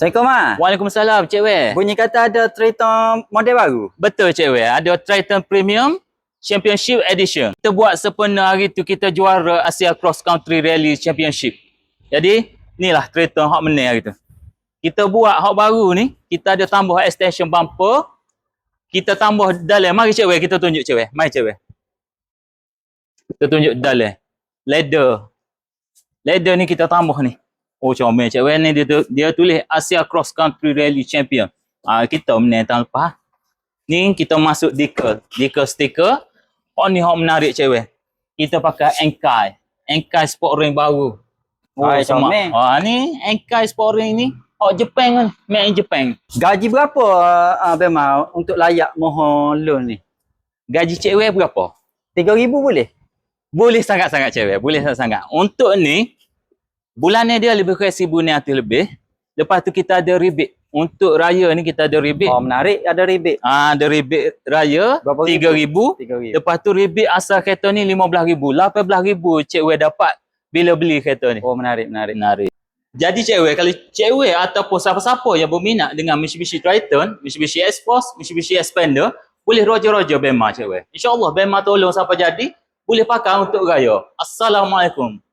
Assalamualaikum, Mak. Waalaikumsalam, Cik Wei. Bunyi kata ada Triton model baru. Betul, Cik Wei. Ada Triton Premium Championship Edition. Kita buat sempena hari tu kita juara Asia Cross Country Rally Championship. Jadi, inilah Triton hak menang hari tu. Kita buat hak baru ni, kita ada tambah extension bumper. Kita tambah dalam. Mari Cik Wei, kita tunjuk Cik Wei. Mari Cik Wei. Kita tunjuk dalam. Leather. Leather ni kita tambah ni. Oh, comel Cik Wei ni dia tulis Asia Cross Country Rally Champion. Kita menang tahun lepas. Ni kita masuk decal stiker. Oh ni hak menarik Cik Wei. Kita pakai Enkai Sport Ring baru. Oh, comel. Ni Enkai Sport Ring ni hak Jepang kan, made in Japan. Gaji berapa Bema untuk layak mohon loan ni? Gaji Cik Wei berapa? 3,000 boleh? Boleh sangat-sangat Cik Wei, boleh sangat-sangat. Untuk ni bulan ni dia lebih kurang 1,900 lebih. Lepas tu kita ada rebate. Untuk raya ni kita ada rebate. Oh, menarik, ada rebate. Ada rebate raya Berapa 3,000. 3,000. Lepas tu rebate asal kereta ni 15,000. 18,000 Cik Wei dapat bila beli kereta ni. Oh, menarik. Jadi Cik Wei, kalau Cik Wei ataupun siapa-siapa yang berminat dengan Mitsubishi Triton, Mitsubishi S-Force, Mitsubishi Xpander, boleh roger-roger Bema Cik Wei. InsyaAllah Bema tolong siapa jadi, boleh pakai untuk raya. Assalamualaikum.